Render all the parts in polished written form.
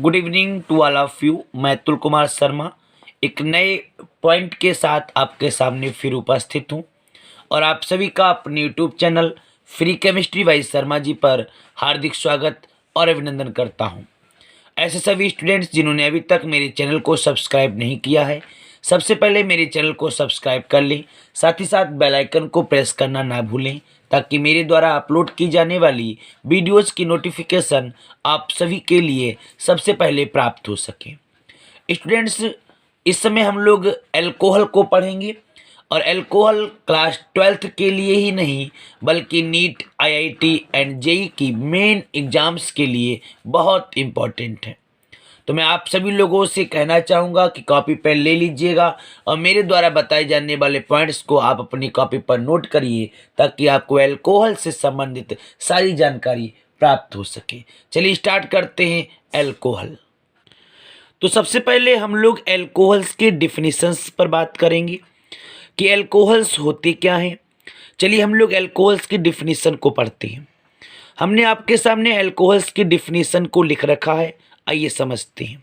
Good evening to all of you. मैं अतुल कुमार शर्मा एक नए पॉइंट के साथ आपके सामने फिर उपस्थित हूँ और आप सभी का अपने YouTube channel free chemistry by Sharma ji पर हार्दिक स्वागत और अभिनंदन करता हूँ। ऐसे सभी स्टूडेंट्स जिन्होंने अभी तक मेरे चैनल को सब्सक्राइब नहीं किया है, सबसे पहले मेरे चैनल को सब्सक्राइब कर लें, साथ ही साथ बेल आइकन को प्रेस करना ना भूलें ताकि मेरे द्वारा अपलोड की जाने वाली वीडियोज़ की नोटिफिकेशन आप सभी के लिए सबसे पहले प्राप्त हो सके। स्टूडेंट्स, इस समय हम लोग अल्कोहल को पढ़ेंगे और अल्कोहल क्लास 12th के लिए ही नहीं बल्कि नीट, आईआईटी एंड जेई की मेन एग्ज़ाम्स के लिए बहुत इम्पॉर्टेंट है। तो मैं आप सभी लोगों से कहना चाहूँगा कि कॉपी पेन ले लीजिएगा और मेरे द्वारा बताए जाने वाले पॉइंट्स को आप अपनी कॉपी पर नोट करिए ताकि आपको अल्कोहल से संबंधित सारी जानकारी प्राप्त हो सके। चलिए स्टार्ट करते हैं अल्कोहल। तो सबसे पहले हम लोग अल्कोहल्स के डिफिनीशंस पर बात करेंगे कि अल्कोहल्स होते क्या हैं। चलिए हम लोग अल्कोहल्स की डिफिनीशन को पढ़ते हैं। हमने आपके सामने अल्कोहल्स की डिफिनीशन को लिख रखा है, आइए समझते हैं।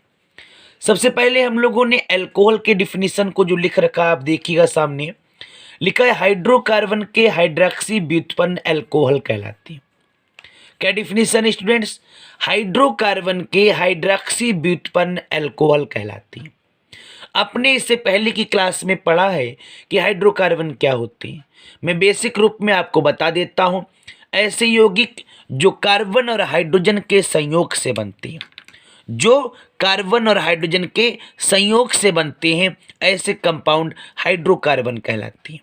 सबसे पहले हम लोगों ने अल्कोहल के डिफिनीशन को जो लिख रखा है आप देखिएगा, सामने लिखा है हाइड्रोकार्बन के हाइड्रोक्सी व्युत्पन्न अल्कोहल कहलाती है। क्या डिफिनीशन है स्टूडेंट्स? हाइड्रोकार्बन के हाइड्रोक्सी व्युत्पन्न अल्कोहल कहलाती है। आपने इससे पहले की क्लास में पढ़ा है कि हाइड्रोकार्बन क्या होते हैं। मैं बेसिक रूप में आपको बता देता हूं। ऐसे यौगिक जो कार्बन और हाइड्रोजन के संयोग से बनते हैं, जो कार्बन और हाइड्रोजन के संयोग से बनते हैं, ऐसे कंपाउंड हाइड्रोकार्बन कहलाती हैं।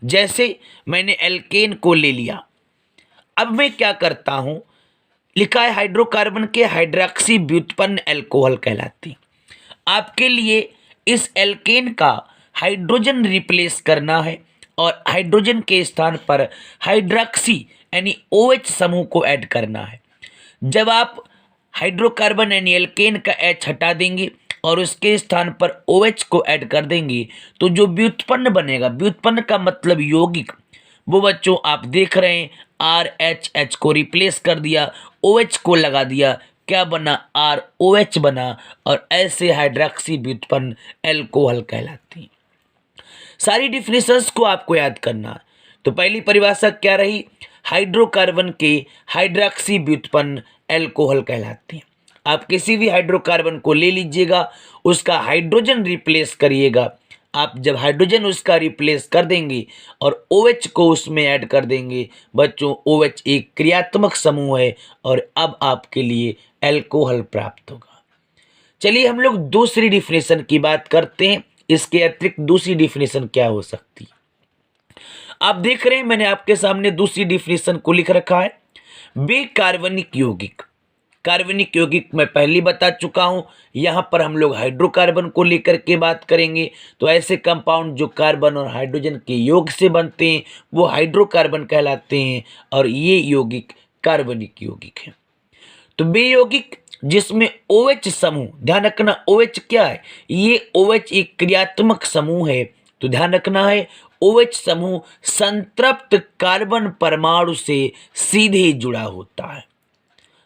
जैसे मैंने एल्केन को ले लिया, अब मैं क्या करता हूं, लिखा है हाइड्रोकार्बन के हाइड्रोक्सी व्युत्पन्न अल्कोहल कहलाती। आपके लिए इस एल्केन का हाइड्रोजन रिप्लेस करना है और हाइड्रोजन के स्थान पर हाइड्रोक्सी यानी OH समूह को ऐड करना है। जब आप हाइड्रोकार्बन यानी एल्केन का H हटा देंगे और उसके स्थान पर OH को ऐड कर देंगे तो जो व्युत्पन्न बनेगा, व्युत्पन्न का मतलब यौगिक, वो बच्चों आप देख रहे हैं RH को रिप्लेस कर दिया, OH को लगा दिया, क्या बना? ROH बना और ऐसे हाइड्रोक्सी व्युत्पन्न अल्कोहल कहलाती है। सारी डिफिनेशंस को आपको याद करना है। तो पहली परिभाषा क्या रही? हाइड्रोकार्बन के हाइड्रोक्सी व्युत्पन्न अल्कोहल कहलाती है। आप किसी भी हाइड्रोकार्बन को ले लीजिएगा, उसका हाइड्रोजन रिप्लेस करिएगा। आप जब हाइड्रोजन उसका रिप्लेस कर देंगे और OH को उसमें ऐड कर देंगे, बच्चों OH एक क्रियात्मक समूह है और अब आपके लिए अल्कोहल प्राप्त होगा। चलिए हम लोग दूसरी डिफिनेशन की बात करते हैं। इसके अतिरिक्त दूसरी डिफिनेशन क्या हो सकती है? आप देख रहे हैं मैंने आपके सामने दूसरी डिफिनेशन को लिख रखा है, बेकार्बनिक यौगिक। कार्बनिक यौगिक मैं पहले बता चुका हूं, यहां पर हम लोग हाइड्रोकार्बन को लेकर के बात करेंगे। तो ऐसे कंपाउंड जो कार्बन और हाइड्रोजन के योग से बनते हैं वो हाइड्रोकार्बन कहलाते हैं और ये यौगिक कार्बनिक यौगिक है। तो बे यौगिक जिसमें OH समूह, ध्यान रखना OH क्या है, ये OH एक क्रियात्मक समूह है। तो ध्यान रखना है OH समूह संतृप्त कार्बन परमाणु से सीधे जुड़ा होता है।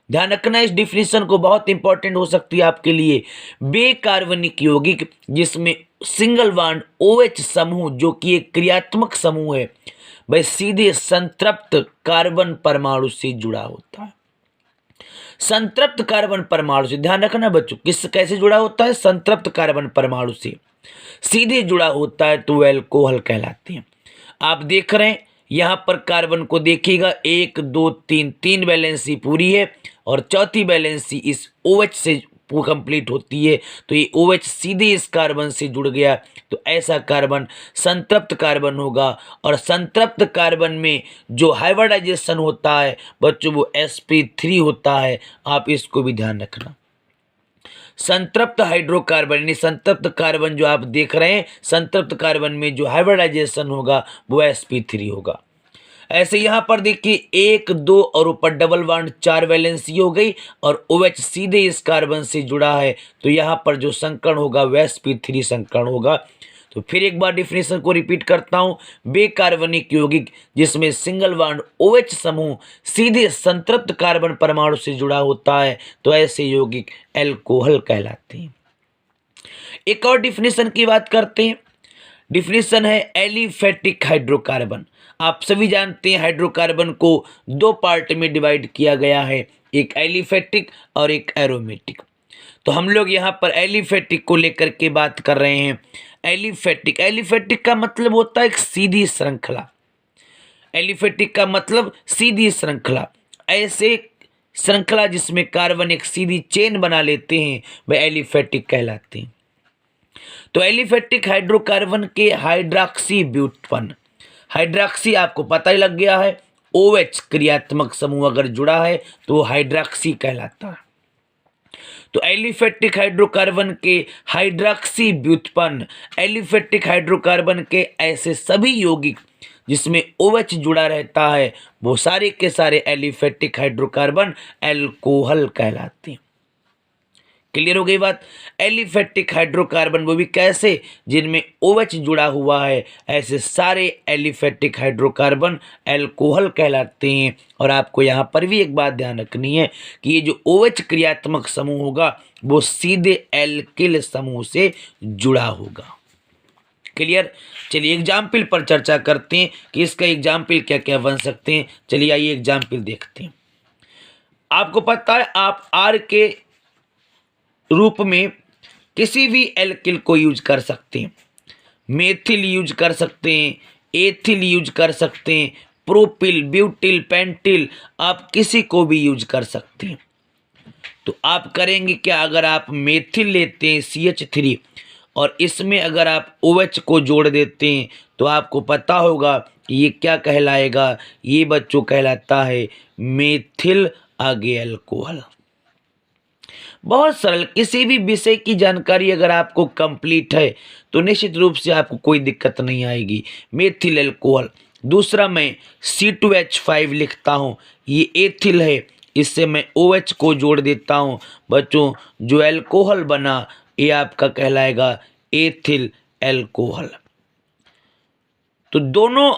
ध्यान रखना इस डिफिनेशन को, बहुत इंपॉर्टेंट हो सकती है आपके लिए। बेकार्बनिक यौगिक जिसमें सिंगल बॉन्ड OH समूह जो कि एक क्रियात्मक समूह है, वह सीधे संतृप्त कार्बन परमाणु से जुड़ा होता है। संतृप्त कार्बन परमाणु से, ध्यान रखना बच्चों, कैसे जुड़ा होता है? संतृप्त कार्बन परमाणु से सीधे जुड़ा होता है तो अल्कोहल कहलाते हैं। आप देख रहे हैं यहां पर कार्बन को देखिएगा, 1 2 3, 3 वैलेंसी पूरी है और चौथी वैलेंसी इस OH से कंप्लीट होती है। तो ये OH सीधे इस कार्बन से जुड़ गया तो ऐसा कार्बन संतृप्त कार्बन होगा। और संतृप्त कार्बन में जो हाइब्रिडाइजेशन होता है बच्चों वो sp3 होता है। आप इसको भी ध्यान रखना। संतृप्त हाइड्रोकार्बन यानी संतृप्त कार्बन जो आप देख रहे हैं, संतृप्त कार्बन में जो हाइब्रिडाइजेशन होगा वो sp3 होगा। ऐसे यहाँ पर देखिए 1 2 और ऊपर डबल बॉन्ड 4 वैलेंसी हो गई और OH सीधे इस कार्बन से जुड़ा है तो यहाँ पर जो संकरण होगा वह sp3 संकरण होगा। तो फिर एक बार डिफिनेशन को रिपीट करता हूं। बेकार्बनिक यौगिक जिसमें सिंगल बॉन्ड OH समूह सीधे संतृप्त कार्बन परमाणु से जुड़ा होता है, तो ऐसे यौगिक एल्कोहल कहलाते हैं। एक और डिफिनेशन की बात करते हैं। डिफिनेशन है एलिफेटिक हाइड्रोकार्बन। आप सभी जानते हैं हाइड्रोकार्बन को दो पार्ट में डिवाइड किया गया है, एक एलिफेटिक और एक एरोमेटिक। तो हम लोग यहाँ पर एलिफेटिक को लेकर के बात कर रहे हैं। एलिफेटिक का मतलब होता है एक सीधी श्रृंखला। एलिफेटिक का मतलब सीधी श्रृंखला, ऐसे श्रृंखला जिसमें कार्बन एक सीधी चेन बना लेते हैं, वह एलिफेटिक कहलाते हैं। तो एलिफेटिक हाइड्रोकार्बन के हाइड्रॉक्सी व्युत्पन्न, हाइड्रॉक्सी आपको पता ही लग गया है, OH क्रियात्मक समूह अगर जुड़ा है तो हाइड्रॉक्सी कहलाता है। तो एलिफेटिक हाइड्रोकार्बन के हाइड्रॉक्सी व्युत्पन्न, एलिफेटिक हाइड्रोकार्बन के ऐसे सभी यौगिक जिसमें OH जुड़ा रहता है, वो सारे के सारे एलिफेटिक हाइड्रोकार्बन एल्कोहल कहलाते हैं। क्लियर हो गई बात। एलिफेटिक हाइड्रोकार्बन वो भी कैसे, जिनमें OH जुड़ा हुआ है, ऐसे सारे एलिफेटिक हाइड्रोकार्बन एल्कोहल कहलाते हैं। और आपको यहाँ पर भी एक बात ध्यान रखनी है कि ये जो OH क्रियात्मक समूह होगा वो सीधे एल्किल समूह से जुड़ा होगा। क्लियर। चलिए एग्जाम्पल पर चर्चा करते हैं कि इसका एग्जाम्पल क्या क्या बन सकते हैं। चलिए आइए एग्जाम्पल देखते हैं। आपको पता है आप R के रूप में किसी भी एल्किल को यूज कर सकते हैं। मेथिल यूज कर सकते हैं, एथिल यूज कर सकते हैं, प्रोपिल, ब्यूटिल, पेंटिल, आप किसी को भी यूज कर सकते हैं। तो आप करेंगे क्या, अगर आप मेथिल लेते हैं CH3 और इसमें अगर आप OH को जोड़ देते हैं तो आपको पता होगा कि ये क्या कहलाएगा, ये बच्चों कहलाता है मेथिल आगे अल्कोहल। बहुत सरल। किसी भी विषय की जानकारी अगर आपको कंप्लीट है तो निश्चित रूप से आपको कोई दिक्कत नहीं आएगी। Methyl alcohol. दूसरा मैं C2H5 लिखता हूँ, ये एथिल है, इससे मैं OH को जोड़ देता हूँ बच्चों, जो अल्कोहल बना ये आपका कहलाएगा एथिल अल्कोहल। तो दोनों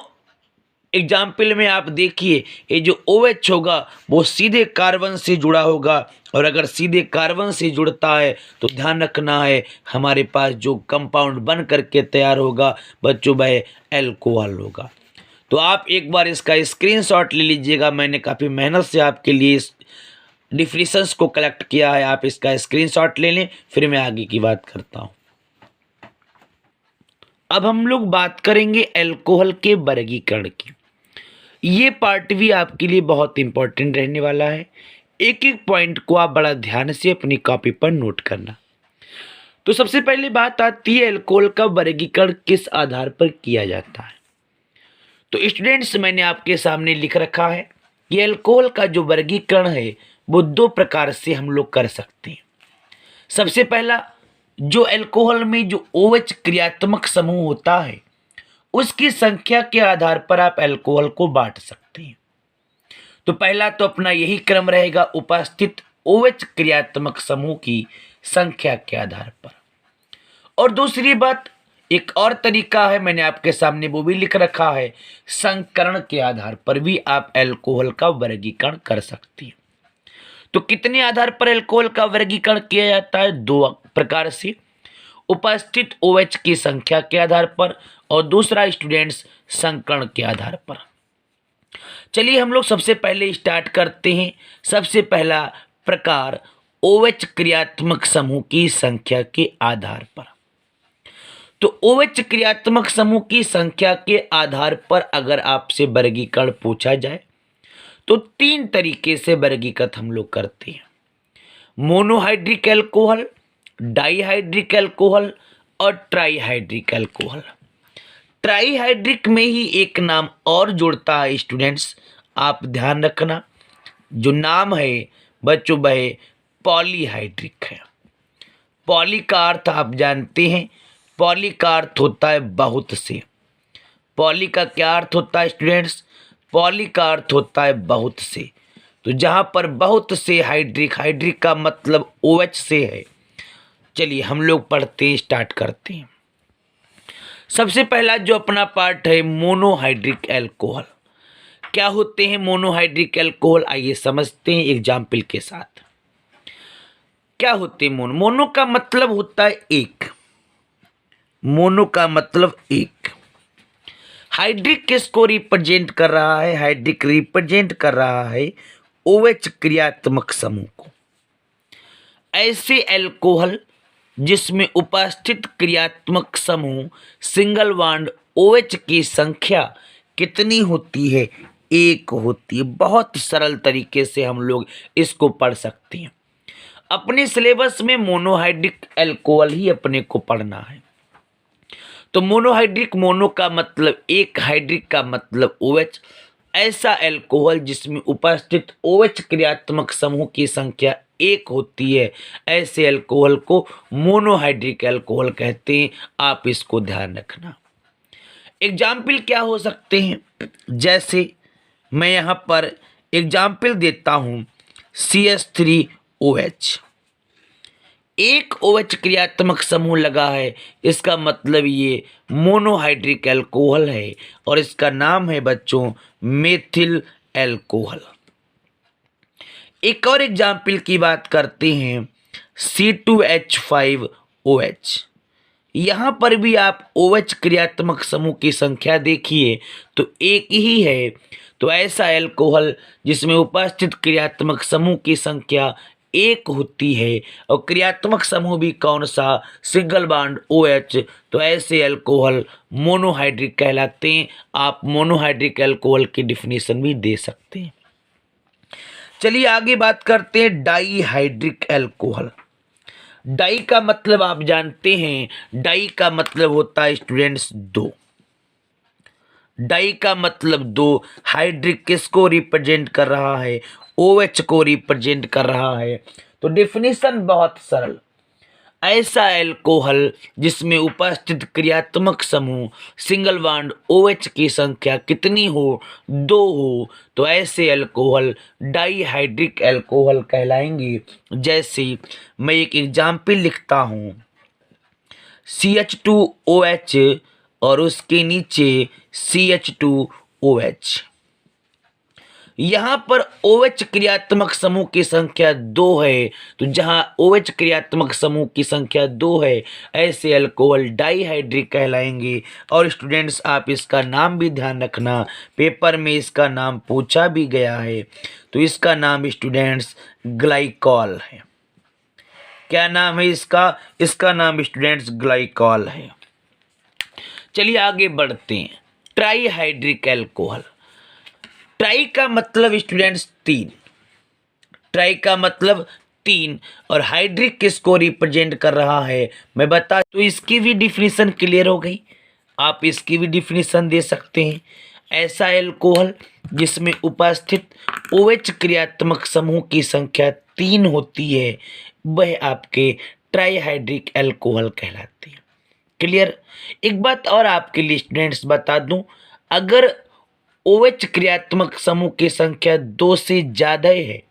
एग्जाम्पल में आप देखिए, ये जो OH होगा वो सीधे कार्बन से जुड़ा होगा, और अगर सीधे कार्बन से जुड़ता है तो ध्यान रखना है हमारे पास जो कंपाउंड बन करके तैयार होगा बच्चों वह अल्कोहल होगा। तो आप एक बार इसका स्क्रीनशॉट ले लीजिएगा। मैंने काफ़ी मेहनत से आपके लिए इस डिफिनेशंस को कलेक्ट किया है, आप इसका स्क्रीनशॉट ले लें, फिर मैं आगे की बात करता हूँ। अब हम लोग बात करेंगे अल्कोहल के वर्गीकरण की। ये पार्ट भी आपके लिए बहुत इंपॉर्टेंट रहने वाला है। एक एक पॉइंट को आप बड़ा ध्यान से अपनी कॉपी पर नोट करना। तो सबसे पहले बात आती है अल्कोहल का वर्गीकरण किस आधार पर किया जाता है। तो स्टूडेंट्स मैंने आपके सामने लिख रखा है कि अल्कोहल का जो वर्गीकरण है वो दो प्रकार से हम लोग कर सकते हैं। सबसे पहला, जो अल्कोहल में जो OH क्रियात्मक समूह होता है उसकी संख्या के आधार पर आप अल्कोहल को बांट सकते हैं। तो पहला तो अपना यही क्रम रहेगा, उपस्थित OH क्रियात्मक समूह की संख्या के आधार पर। और दूसरी बात, एक और तरीका है मैंने आपके सामने वो भी लिख रखा है, संकरण के आधार पर भी आप अल्कोहल का वर्गीकरण कर सकते हैं। तो कितने आधार पर अल्कोहल का वर्गीकरण किया जाता है, दो प्रकार से, उपस्थित OH की संख्या के आधार पर और दूसरा स्टूडेंट्स संकरण के आधार पर। चलिए हम लोग सबसे पहले स्टार्ट करते हैं। सबसे पहला प्रकार OH क्रियात्मक समूह की संख्या के आधार पर। तो OH क्रियात्मक समूह की संख्या के आधार पर अगर आपसे वर्गीकरण पूछा जाए तो तीन तरीके से वर्गीकृत हम लोग करते हैं, मोनोहाइड्रिक अल्कोहल, डाइहाइड्रिक अल्कोहल और ट्राइहाइड्रिक अल्कोहल। ट्राइहाइड्रिक में ही एक नाम और जुड़ता है स्टूडेंट्स, आप ध्यान रखना, जो नाम है बच्चों वह पॉलीहाइड्रिक है। पॉली का अर्थ आप जानते हैं, पॉली का अर्थ होता है बहुत से। पॉली का क्या अर्थ होता है स्टूडेंट्स, पॉली का अर्थ होता है बहुत से। तो जहाँ पर बहुत से हाइड्रिक, हाइड्रिक का मतलब OH से है। चलिए हम लोग पढ़ते हैं, स्टार्ट करते हैं। सबसे पहला जो अपना पार्ट है मोनोहाइड्रिक अल्कोहल। क्या होते हैं मोनोहाइड्रिक अल्कोहल, आइए समझते हैं एग्जाम्पल के साथ। क्या होते हैं मोनो का मतलब होता है एक। मोनो का मतलब एक। हाइड्रिक किसको रिप्रेजेंट कर रहा है? हाइड्रिक रिप्रेजेंट कर रहा है OH क्रियात्मक समूह को। ऐसे अल्कोहल जिसमें उपस्थित क्रियात्मक समूह सिंगल बॉन्ड OH की संख्या कितनी होती है? एक होती है। बहुत सरल तरीके से हम लोग इसको पढ़ सकते हैं। अपने सिलेबस में मोनोहाइड्रिक अल्कोहल ही अपने को पढ़ना है। तो मोनोहाइड्रिक, मोनो का मतलब एक, हाइड्रिक का मतलब OH। ऐसा अल्कोहल जिसमें उपस्थित OH क्रियात्मक समूह की संख्या एक होती है, ऐसे अल्कोहल को मोनोहाइड्रिक अल्कोहल कहते हैं। आप इसको ध्यान रखना। एग्जाम्पल क्या हो सकते हैं? जैसे मैं यहाँ पर एग्जाम्पल देता हूँ CH3OH। एक OH क्रियात्मक समूह लगा है, इसका मतलब ये मोनोहाइड्रिक अल्कोहल है और इसका नाम है बच्चों मेथिल अल्कोहल। एक और एग्जाम्पल की बात करते हैं C2H5OH। यहाँ पर भी आप OH क्रियात्मक समूह की संख्या देखिए तो एक ही है। तो ऐसा अल्कोहल जिसमें उपस्थित क्रियात्मक समूह की संख्या एक होती है और क्रियात्मक समूह भी कौन सा? Single bond OH। तो ऐसे अल्कोहल मोनोहाइड्रिक कहलाते हैं। आप मोनोहाइड्रिक अल्कोहल की डिफिनीशन भी दे सकते हैं। चलिए आगे बात करते हैं डाईहाइड्रिक अल्कोहल। डाई का मतलब आप जानते हैं, डाई का मतलब होता है स्टूडेंट्स दो। डाई का मतलब दो। हाइड्रिक किसको रिप्रेजेंट कर रहा है? OH को रिप्रेजेंट कर रहा है। तो डेफिनेशन बहुत सरल। ऐसा अल्कोहल जिसमें उपस्थित क्रियात्मक समूह सिंगल बॉन्ड OH की संख्या कितनी हो? दो हो। तो ऐसे अल्कोहल डाईहाइड्रिक अल्कोहल कहलाएंगे। जैसे मैं एक एग्जाम्पल लिखता हूँ CH2OH और उसके नीचे CH2OH। यहाँ पर OH क्रियात्मक समूह की संख्या दो है। तो जहाँ OH क्रियात्मक समूह की संख्या दो है, ऐसे अल्कोहल डाईहाइड्रिक कहलाएंगे। और स्टूडेंट्स आप इसका नाम भी ध्यान रखना, पेपर में इसका नाम पूछा भी गया है। तो इसका नाम स्टूडेंट्स ग्लाइकॉल है। क्या नाम है इसका? इसका नाम स्टूडेंट्स ग्लाइकॉल है। चलिए आगे बढ़ते हैं। Trihydric alcohol. ट्राई का मतलब स्टूडेंट्स तीन। ट्राई का मतलब तीन और हाइड्रिक किसको रिप्रेजेंट कर रहा है मैं बता। तो इसकी भी डिफिनीशन क्लियर हो गई। आप इसकी भी डिफिनीशन दे सकते हैं। ऐसा अल्कोहल जिसमें उपस्थित OH क्रियात्मक समूह की संख्या तीन होती है, वह आपके ट्राईहाइड्रिक अल्कोहल कहलाती है। क्लियर? एक बात और आपके लिए स्टूडेंट्स बता दूं, अगर OH क्रियात्मक समूह की संख्या दो से ज़्यादा है,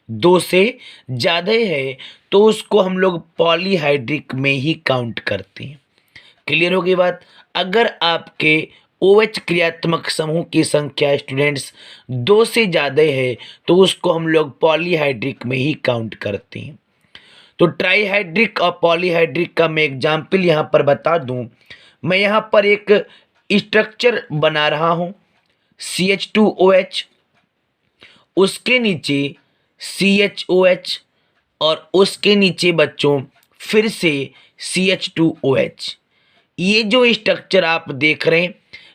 दो से ज़्यादा है, तो उसको हम लोग पॉलीहाइड्रिक में ही काउंट करते हैं। क्लियर हो गई बात? अगर आपके OH क्रियात्मक समूह की संख्या स्टूडेंट्स दो से ज़्यादा है तो उसको हम लोग पॉलीहाइड्रिक में ही काउंट करते हैं। तो ट्राईहाइड्रिक और पॉलीहाइड्रिक का मैं एग्जाम्पल यहाँ पर बता दूँ। मैं यहाँ पर एक स्ट्रक्चर बना रहा हूँ CH2OH, उसके नीचे CHOH और उसके नीचे बच्चों फिर से CH2OH। ये जो स्ट्रक्चर आप देख रहे हैं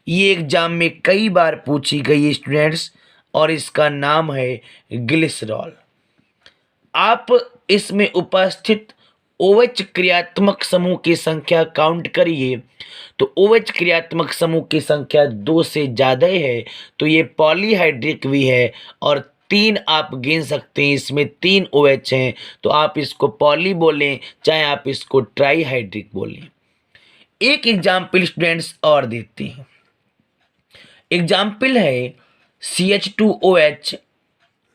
ये एग्जाम में कई बार पूछी गई है स्टूडेंट्स और इसका नाम है ग्लिसरॉल। आप इसमें उपस्थित OH क्रियात्मक समूह की संख्या काउंट करिए तो OH क्रियात्मक समूह की संख्या दो से ज़्यादा है तो ये पॉलीहाइड्रिक भी है और तीन आप गिन सकते हैं, इसमें तीन OH हैं तो आप इसको पॉली बोलें चाहे आप इसको ट्राईहाइड्रिक बोलें। एक एग्जाम्पल स्टूडेंट्स और देते हैं। एग्जाम्पल है CH2OH,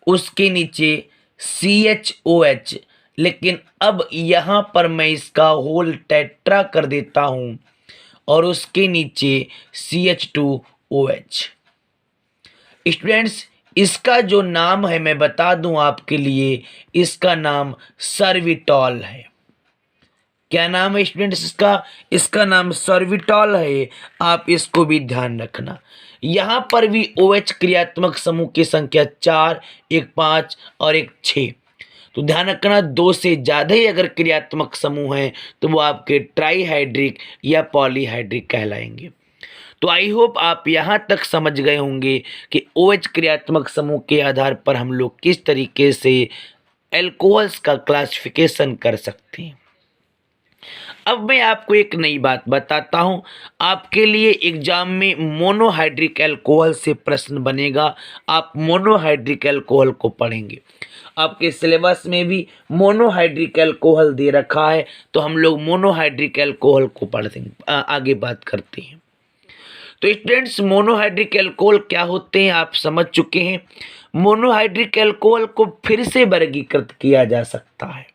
उसके नीचे CHOH, लेकिन अब यहाँ पर मैं इसका होल टेट्रा कर देता हूँ और उसके नीचे CH2OH। स्टूडेंट्स, इसका जो नाम है मैं बता दूं आपके लिए, इसका नाम सर्विटॉल है। क्या नाम है स्टूडेंट्स इसका? इसका नाम सर्विटॉल है। आप इसको भी ध्यान रखना। यहाँ पर भी OH क्रियात्मक समूह की संख्या 4, एक 5 और एक 6। तो ध्यान रखना, 2 से ज़्यादा ही अगर क्रियात्मक समूह हैं तो वो आपके ट्राईहाइड्रिक या पॉलीहाइड्रिक कहलाएंगे। तो आई होप आप यहाँ तक समझ गए होंगे कि OH क्रियात्मक समूह के आधार पर हम लोग किस तरीके से एल्कोहल्स का क्लासिफिकेशन कर सकते हैं। अब मैं आपको एक नई बात बताता हूं। आपके लिए एग्जाम में मोनोहाइड्रिक अल्कोहल से प्रश्न बनेगा। आप मोनोहाइड्रिक अल्कोहल को पढ़ेंगे। आपके सिलेबस में भी मोनोहाइड्रिक अल्कोहल दे रखा है, तो हम लोग मोनोहाइड्रिक अल्कोहल को पढ़ेंगे। आगे बात करते हैं। तो स्टूडेंट्स, मोनोहाइड्रिक अल्कोहल क्या होते हैं आप समझ चुके हैं। मोनोहाइड्रिक अल्कोहल को फिर से वर्गीकृत किया जा सकता है।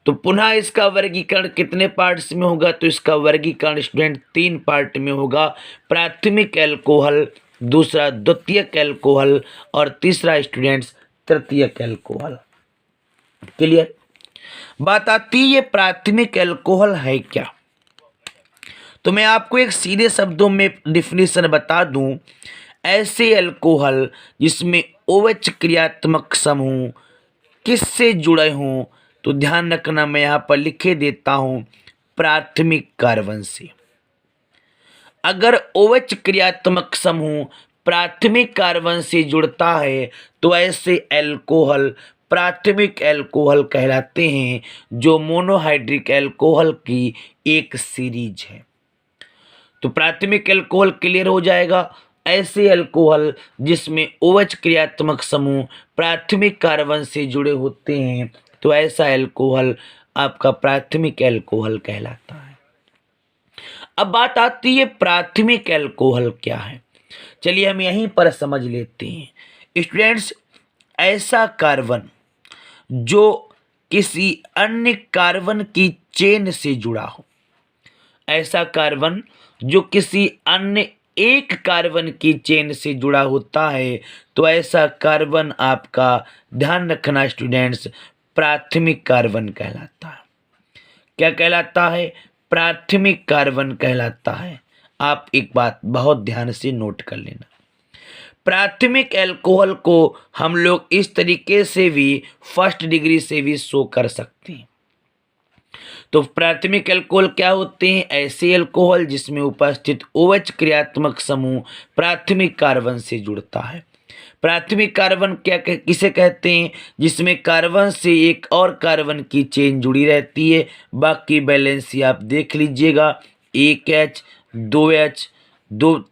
तो पुनः इसका वर्गीकरण कितने पार्ट्स में होगा? तो इसका वर्गीकरण स्टूडेंट 3 पार्ट में होगा। प्राथमिक अल्कोहल, दूसरा द्वितीयक अल्कोहल और तीसरा स्टूडेंट्स तृतीयक अल्कोहल। क्लियर? बात आती है ये प्राथमिक अल्कोहल है क्या? तो मैं आपको एक सीधे शब्दों में डिफिनीशन बता दूं। ऐसे अल्कोहल जिसमें OH क्रियात्मक समूह किससे जुड़े हों, तो ध्यान रखना मैं यहाँ पर लिखे देता हूँ, प्राथमिक कार्बन से। अगर OH क्रियात्मक समूह प्राथमिक कार्बन से जुड़ता है तो ऐसे अल्कोहल प्राथमिक अल्कोहल कहलाते हैं, जो मोनोहाइड्रिक अल्कोहल की एक सीरीज है। तो प्राथमिक अल्कोहल क्लियर हो जाएगा। ऐसे अल्कोहल जिसमें OH क्रियात्मक समूह प्राथमिक कार्बन से जुड़े होते हैं, तो ऐसा अल्कोहल आपका प्राथमिक अल्कोहल कहलाता है। अब बात आती है प्राथमिक अल्कोहल क्या है। चलिए हम यहीं पर समझ लेते हैं। स्टूडेंट्स, ऐसा कार्बन जो किसी अन्य कार्बन की चेन से जुड़ा हो, ऐसा कार्बन जो किसी अन्य एक कार्बन की चेन से जुड़ा होता है, तो ऐसा कार्बन आपका, ध्यान रखना स्टूडेंट्स, प्राथमिक कार्बन कहलाता है। क्या कहलाता है? प्राथमिक कार्बन कहलाता है। आप एक बात बहुत ध्यान से नोट कर लेना। प्राथमिक अल्कोहल को हम लोग इस तरीके से भी फर्स्ट डिग्री से भी शो कर सकते हैं। तो प्राथमिक अल्कोहल क्या होते हैं? ऐसे अल्कोहल जिसमें उपस्थित OH क्रियात्मक समूह प्राथमिक कार्बन से जुड़ता है। प्राथमिक कार्बन किसे कहते हैं? जिसमें कार्बन से एक और कार्बन की चेन जुड़ी रहती है। बाकी बैलेंसी आप देख लीजिएगा, 1H 2H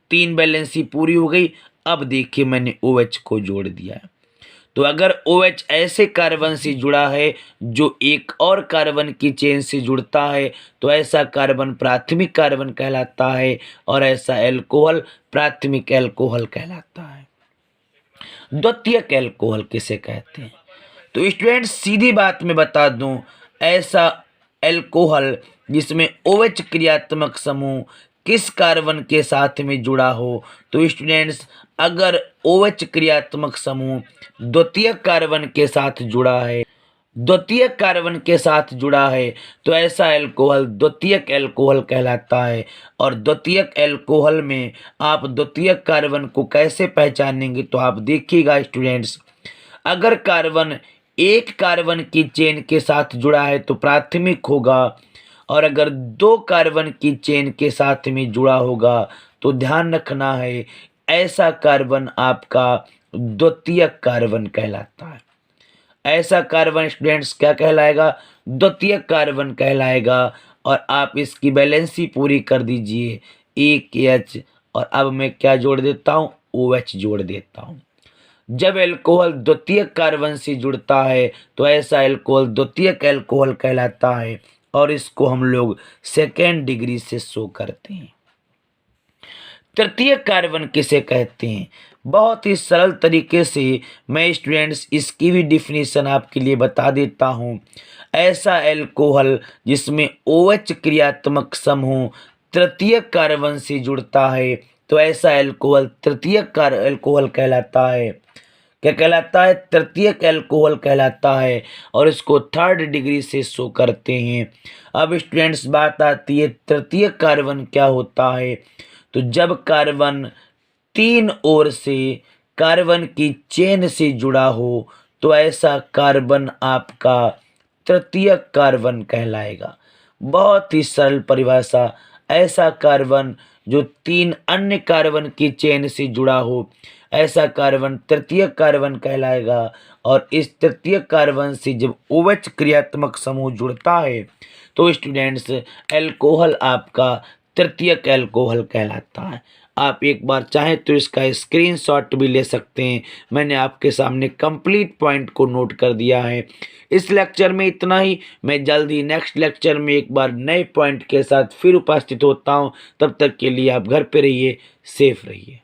3 बैलेंसी पूरी हो गई। अब देखिए मैंने OH को जोड़ दिया है। तो अगर OH ऐसे कार्बन से जुड़ा है जो एक और कार्बन की चेन से जुड़ता है, तो ऐसा कार्बन प्राथमिक कार्बन कहलाता है और ऐसा अल्कोहल प्राथमिक अल्कोहल कहलाता है। द्वितीयक अल्कोहल किसे कहते हैं? तो स्टूडेंट्स, सीधी बात में बता दूं, ऐसा अल्कोहल जिसमें OH क्रियात्मक समूह किस कार्बन के साथ में जुड़ा हो, तो स्टूडेंट्स अगर OH क्रियात्मक समूह द्वितीयक कार्बन के साथ जुड़ा है, द्वितीयक कार्बन के साथ जुड़ा है, तो ऐसा अल्कोहल द्वितीयक अल्कोहल कहलाता है। और द्वितीयक अल्कोहल में आप द्वितीयक कार्बन को कैसे पहचानेंगे? तो आप देखिएगा स्टूडेंट्स, अगर कार्बन एक कार्बन की चेन के साथ जुड़ा है तो प्राथमिक होगा, और अगर 2 कार्बन की चेन के साथ में जुड़ा होगा तो ध्यान रखना है, ऐसा कार्बन आपका द्वितीयक कार्बन कहलाता है। ऐसा कार्बन स्टूडेंट्स क्या कहलाएगा? द्वितीयक कार्बन कहलाएगा। और आप इसकी बैलेंसी पूरी कर दीजिए, 1H, और अब मैं क्या जोड़ देता हूँ? OH जोड़ देता हूँ। जब अल्कोहल द्वितीयक कार्बन से जुड़ता है तो ऐसा अल्कोहल द्वितीयक अल्कोहल कहलाता है, और इसको हम लोग सेकेंड डिग्री से शो करते हैं। तृतीयक कार्बन किसे कहते हैं? बहुत ही सरल तरीके से मैं स्टूडेंट्स इसकी भी डिफिनीशन आपके लिए बता देता हूँ। ऐसा अल्कोहल जिसमें OH क्रियात्मक समूह तृतीयक कार्बन से जुड़ता है तो ऐसा अल्कोहल तृतीयक अल्कोहल कहलाता है। क्या कहलाता है? तृतीयक अल्कोहल कहलाता है और इसको थर्ड डिग्री से शो करते हैं। अब स्टूडेंट्स बात आती है तृतीयक कार्बन क्या होता है। तो जब कार्बन तीन ओर से कार्बन की चेन से जुड़ा हो तो ऐसा कार्बन आपका तृतीयक कार्बन कहलाएगा। बहुत ही सरल परिभाषा, ऐसा कार्बन जो तीन अन्य कार्बन की चेन से जुड़ा हो ऐसा कार्बन तृतीयक कार्बन कहलाएगा। और इस तृतीयक कार्बन से जब OH क्रियात्मक समूह जुड़ता है तो स्टूडेंट्स अल्कोहल आपका तृतीयक अल्कोहल कहलाता है। आप एक बार चाहें तो इसका स्क्रीनशॉट भी ले सकते हैं। मैंने आपके सामने कंप्लीट पॉइंट को नोट कर दिया है। इस लेक्चर में इतना ही। मैं जल्द ही नेक्स्ट लेक्चर में एक बार नए पॉइंट के साथ फिर उपस्थित होता हूं। तब तक के लिए आप घर पे रहिए, सेफ रहिए।